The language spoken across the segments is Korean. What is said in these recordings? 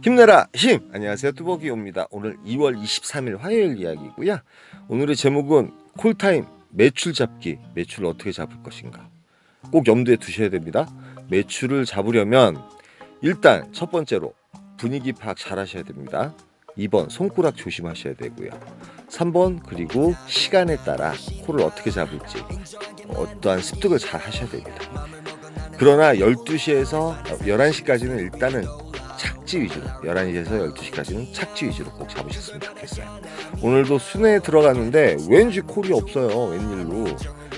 힘내라 힘! 안녕하세요, 뚜벅이옵니다. 오늘 2월 23일 화요일 이야기고요. 오늘의 제목은 콜타임 매출 잡기. 매출을 어떻게 잡을 것인가 꼭 염두에 두셔야 됩니다. 매출을 잡으려면 일단 첫 번째로 분위기 파악 잘 하셔야 됩니다. 2번 손가락 조심하셔야 되고요. 3번 그리고 시간에 따라 콜을 어떻게 잡을지 어떠한 습득을 잘 하셔야 됩니다. 그러나 12시에서 11시까지는 일단은 착지 위주로, 11시에서 12시까지는 착지 위주로 꼭 잡으셨으면 좋겠어요. 오늘도 순회에 들어갔는데 왠지 콜이 없어요, 웬일로.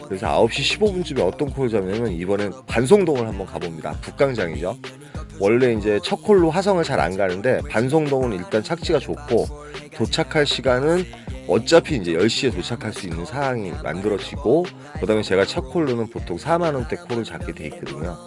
그래서 9시 15분쯤에 어떤 콜을 잡냐면 이번엔 반송동을 한번 가봅니다. 북강장이죠. 원래 이제 첫 콜로 화성을 잘 안 가는데 반송동은 일단 착지가 좋고 도착할 시간은 어차피 이제 10시에 도착할 수 있는 상황이 만들어지고, 그 다음에 제가 첫 콜로는 보통 4만원대 콜을 잡게 돼 있거든요.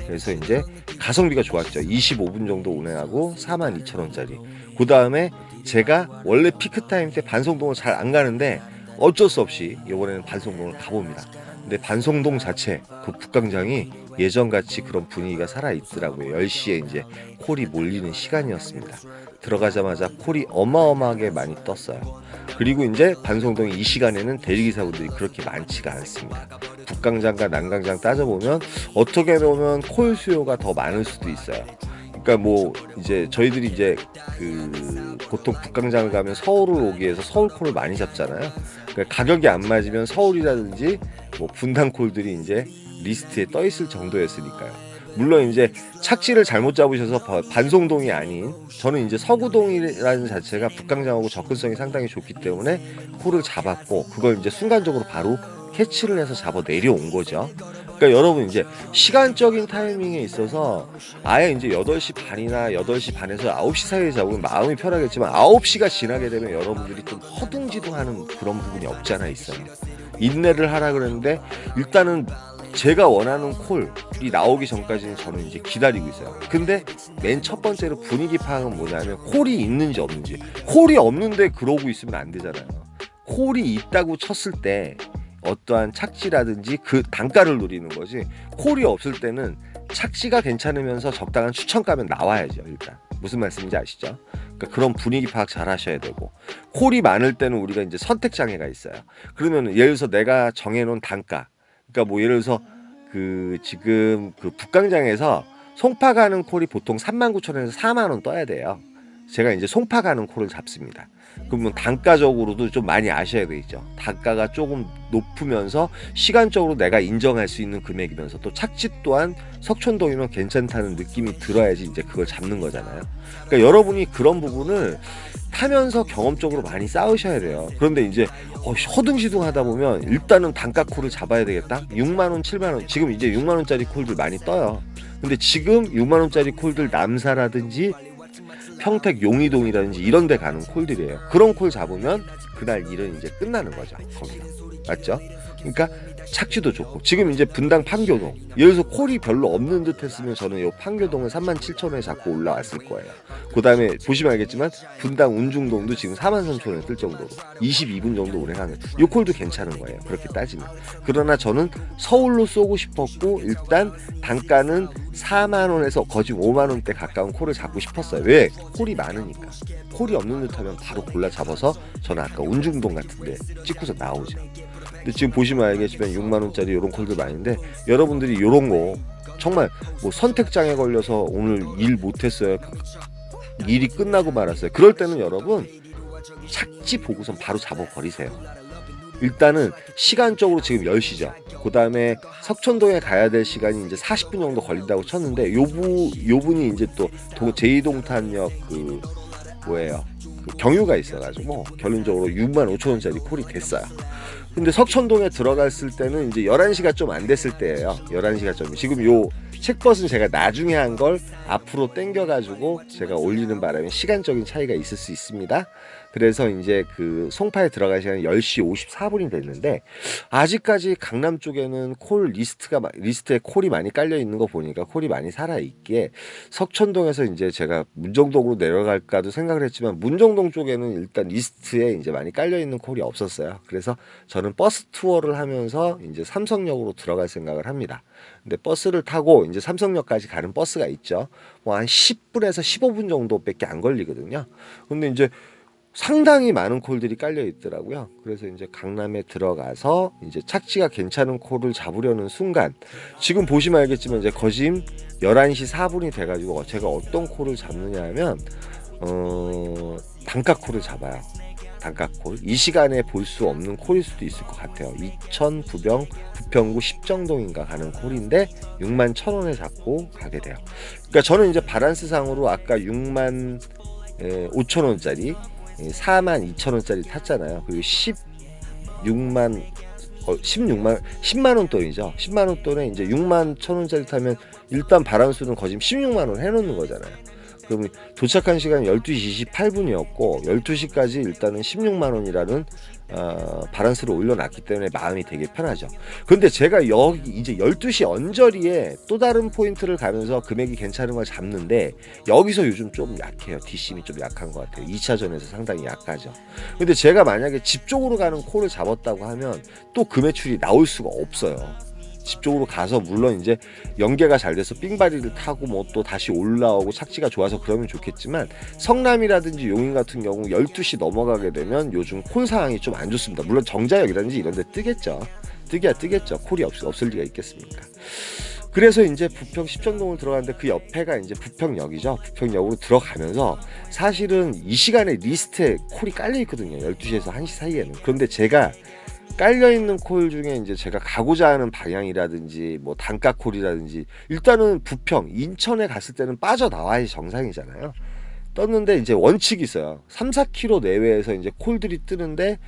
그래서 이제 가성비가 좋았죠. 25분 정도 운행하고 42,000원짜리. 그 다음에 제가 원래 피크타임 때 반송동을 잘 안 가는데 어쩔 수 없이 이번에는 반송동을 가봅니다. 근데 반송동 자체 그 북강장이 예전같이 그런 분위기가 살아있더라고요. 10시에 이제 콜이 몰리는 시간이었습니다. 들어가자마자 콜이 어마어마하게 많이 떴어요. 그리고 이제 반송동 이 시간에는 대리기사분들이 그렇게 많지가 않습니다. 북강장과 난강장 따져보면 어떻게 보면 콜 수요가 더 많을 수도 있어요. 그러니까 뭐 이제 저희들이 이제 그 보통 북강장을 가면 서울을 오기 위해서 서울 콜을 많이 잡잖아요. 그러니까 가격이 안 맞으면 서울이라든지 뭐 분당 콜들이 이제 리스트에 떠 있을 정도였으니까요. 물론 이제 착지를 잘못 잡으셔서 반송동이 아닌, 저는 이제 서구동이라는 자체가 북강장하고 접근성이 상당히 좋기 때문에 콜을 잡았고 그걸 이제 순간적으로 바로 캐치를 해서 잡아 내려온 거죠. 그러니까 여러분 이제 시간적인 타이밍에 있어서 아예 이제 8시 반이나 8시 반에서 9시 사이에 잡으면 마음이 편하겠지만 9시가 지나게 되면 여러분들이 좀 허둥지둥하는 그런 부분이 없잖아 있어요. 인내를 하라 그랬는데 일단은 제가 원하는 콜이 나오기 전까지는 저는 이제 기다리고 있어요. 근데 맨 첫 번째로 분위기 파악은 뭐냐면 콜이 있는지 없는지. 콜이 없는데 그러고 있으면 안 되잖아요. 콜이 있다고 쳤을 때 어떠한 착지라든지 그 단가를 노리는 거지, 콜이 없을 때는 착지가 괜찮으면서 적당한 추천가면 나와야죠. 일단 무슨 말씀인지 아시죠? 그러니까 그런 분위기 파악 잘 하셔야 되고, 콜이 많을 때는 우리가 이제 선택 장애가 있어요. 그러면 예를 들어서 내가 정해놓은 단가, 그러니까 뭐 예를 들어서 그 지금 그 북강장에서 송파 가는 콜이 보통 39,000원에서 4만원 떠야 돼요. 제가 이제 송파 가는 콜을 잡습니다. 그러면 단가적으로도 좀 많이 아셔야 되죠. 단가가 조금 높으면서 시간적으로 내가 인정할 수 있는 금액이면서 또 착지 또한 석촌동이면 괜찮다는 느낌이 들어야지 이제 그걸 잡는 거잖아요. 그러니까 여러분이 그런 부분을 타면서 경험적으로 많이 쌓으셔야 돼요. 그런데 이제 허둥지둥 하다 보면 일단은 단가 콜을 잡아야 되겠다. 6만원, 7만원, 지금 이제 6만원짜리 콜들 많이 떠요. 근데 지금 6만원짜리 콜들 남사라든지 평택 용이동이라든지 이런 데 가는 콜들이에요. 그런 콜 잡으면 그날 일은 이제 끝나는 거죠. 거기서. 맞죠? 그러니까 착지도 좋고, 지금 이제 분당 판교동, 예를 들어서 콜이 별로 없는 듯 했으면 저는 이 판교동은 37,000원에 잡고 올라왔을 거예요. 그 다음에 보시면 알겠지만 분당 운중동도 지금 43,000원에 뜰 정도로 22분 정도 운행하는 이 콜도 괜찮은 거예요. 그렇게 따지면. 그러나 저는 서울로 쏘고 싶었고 일단 단가는 4만원에서 거의 5만원대 가까운 콜을 잡고 싶었어요. 왜? 콜이 많으니까. 콜이 없는 듯 하면 바로 골라 잡아서 저는 아까 운중동 같은데 찍고서 나오죠. 근데 지금 보시면 알겠지만 6만원짜리 이런 콜들 많은데, 여러분들이 이런 거 정말 뭐 선택장애 걸려서 오늘 일 못했어요, 일이 끝나고 말았어요, 그럴 때는 여러분 착지 보고선 바로 잡아버리세요. 일단은 시간적으로 지금 10시죠. 그 다음에 석촌동에 가야 될 시간이 이제 40분 정도 걸린다고 쳤는데 요분이 이제 또 제2동탄역 그 뭐예요, 그 경유가 있어가지고 결론적으로 65,000원짜리 콜이 됐어요. 근데 석촌동에 들어갔을 때는 이제 11시가 좀 안 됐을 때예요. 11시가 좀, 지금 요 책벗은 제가 나중에 한 걸 앞으로 당겨가지고 제가 올리는 바람에 시간적인 차이가 있을 수 있습니다. 그래서 이제 그 송파에 들어갈 시간이 10시 54분이 됐는데 아직까지 강남 쪽에는 리스트에 콜이 많이 깔려 있는 거 보니까 콜이 많이 살아 있기에 석천동에서 이제 제가 문정동으로 내려갈까도 생각을 했지만 문정동 쪽에는 일단 리스트에 이제 많이 깔려 있는 콜이 없었어요. 그래서 저는 버스 투어를 하면서 이제 삼성역으로 들어갈 생각을 합니다. 근데 버스를 타고 이제 삼성역까지 가는 버스가 있죠. 뭐 한 10분에서 15분 정도밖에 안 걸리거든요. 근데 이제 상당히 많은 콜들이 깔려 있더라고요. 그래서 이제 강남에 들어가서 이제 착지가 괜찮은 콜을 잡으려는 순간 지금 보시면 알겠지만 이제 거짐 11시 4분이 돼가지고 제가 어떤 콜을 잡느냐 하면 단가 콜을 잡아요. 단가 콜. 이 시간에 볼 수 없는 콜일 수도 있을 것 같아요. 이천 부평 부평구 십정동인가 가는 콜인데 6만 1,000원에 잡고 가게 돼요. 그러니까 저는 이제 바란스상으로 아까 6만 5천원짜리 4만 2천원짜리 탔잖아요. 그리고 10만 원 돈이죠. 10만 원 돈에 이제 6만 1,000원짜리 타면 일단 바란스는 거짐 16만 원 해놓는 거잖아요. 그러면 도착한 시간이 12시 28분이었고 12시까지 일단은 16만 원이라는 바란스를 올려놨기 때문에 마음이 되게 편하죠. 근데 제가 여기 이제 12시 언저리에 또 다른 포인트를 가면서 금액이 괜찮은 걸 잡는데 여기서 요즘 좀 약해요. 뒷심이 좀 약한 것 같아요. 2차전에서 상당히 약하죠. 근데 제가 만약에 집 쪽으로 가는 콜을 잡았다고 하면 또 그 매출이 나올 수가 없어요. 집 쪽으로 가서 물론 이제 연계가 잘 돼서 삥바리를 타고 뭐 또 다시 올라오고 착지가 좋아서 그러면 좋겠지만 성남이라든지 용인 같은 경우 12시 넘어가게 되면 요즘 콜 상황이 좀 안 좋습니다. 물론 정자역이라든지 이런 데 뜨겠죠. 뜨겠죠. 콜이 없을 리가 있겠습니까? 그래서 이제 부평 십정동을 들어갔는데 그 옆에가 이제 부평역이죠. 부평역으로 들어가면서 사실은 이 시간에 리스트에 콜이 깔려 있거든요. 12시에서 1시 사이에는. 그런데 제가 깔려있는 콜 중에 이제 제가 가고자 하는 방향이라든지 뭐 단가 콜이라든지 일단은 부평, 인천에 갔을 때는 빠져나와야 정상이잖아요. 떴는데 이제 원칙이 있어요. 3, 4km 내외에서 이제 콜들이 뜨는데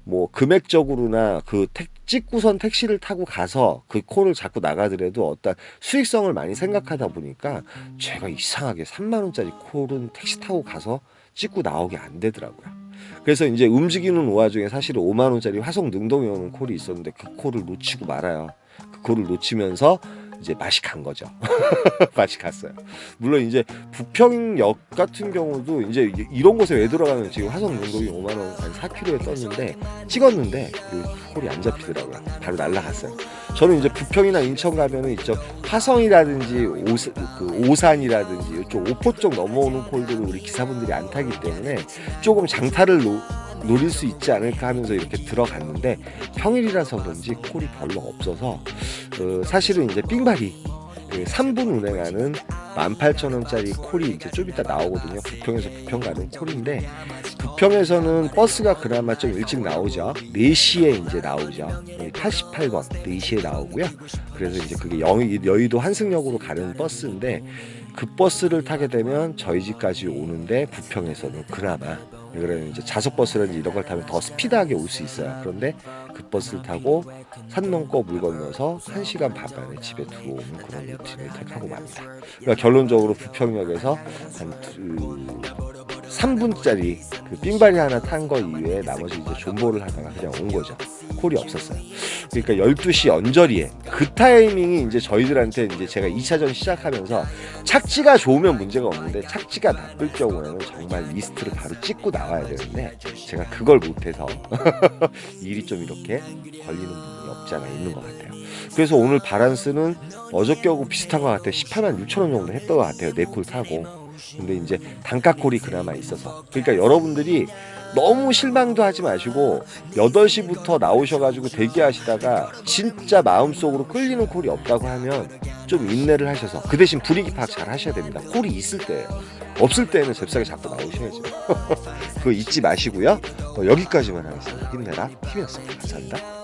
뭐 금액적으로나 그 찍고선 택시를 타고 가서 그 콜을 잡고 나가더라도 어떤 수익성을 많이 생각하다 보니까 제가 이상하게 3만 원짜리 콜은 택시 타고 가서 찍고 나오게 안 되더라고요. 그래서 이제 움직이는 오화 중에 사실은 5만 원짜리 화성 능동에 오는 콜이 있었는데 그 콜을 놓치고 말아요. 그 콜을 놓치면서 이제 맛이 간 거죠. 맛이 갔어요. 물론 이제 부평역 같은 경우도 이제 이런 곳에 왜 들어가면 지금 화성 능동이 5만 원 한 4km에 떴는데 찍었는데 그 콜이 안 잡히더라고요. 바로 날라갔어요. 저는 이제 부평이나 인천 가면은 이쪽 화성이라든지 오산이라든지 이쪽 오포 쪽 넘어오는 콜들을 우리 기사분들이 안 타기 때문에 조금 장타를 노릴 수 있지 않을까 하면서 이렇게 들어갔는데 평일이라서 그런지 콜이 별로 없어서 사실은 이제 삥바리 3분 운행하는 18,000원짜리 콜이 이제 좀 이따 나오거든요. 부평에서 부평 가는 콜인데 부평에서는 버스가 그나마 좀 일찍 나오죠. 4시에 이제 나오죠. 88번 4시에 나오고요. 그래서 이제 그게 여의도 한승역으로 가는 버스인데 그 버스를 타게 되면 저희 집까지 오는데 부평에서는 그나마 그러면 이제 자석 버스라든지 이런 걸 타면 더 스피드하게 올 수 있어요. 그런데 그 버스를 타고 산 넘고 물 건너서 1시간 반 만에 집에 들어오는 그런 루틴을 택하고 맙니다. 그러니까 결론적으로 부평역에서 한 3분짜리 그 삥바리 하나 탄 거 이외에 나머지 이제 존버를 하다가 그냥 온 거죠. 콜이 없었어요. 그러니까 12시 언저리에 그 타이밍이 이제 저희들한테 이제 제가 2차전 시작하면서 착지가 좋으면 문제가 없는데 착지가 나쁠 경우에는 정말 리스트를 바로 찍고 나와야 되는데 제가 그걸 못해서 일이 좀 이렇게 걸리는 부분이 없지 않아 있는 것 같아요. 그래서 오늘 바란스는 어저께하고 비슷한 것 같아요. 18만 6천 원 정도 했던 것 같아요. 네 콜 타고. 근데 이제 단가 콜이 그나마 있어서 그러니까 여러분들이 너무 실망도 하지 마시고 8시부터 나오셔가지고 대기하시다가 진짜 마음속으로 끌리는 콜이 없다고 하면 좀 인내를 하셔서 그 대신 분위기 파악 잘 하셔야 됩니다. 콜이 있을 때예요. 없을 때는 잽싸게 잡고 나오셔야죠. 그거 잊지 마시고요. 여기까지만 하겠습니다. 힘내라 팀이었습니다. 감사합니다.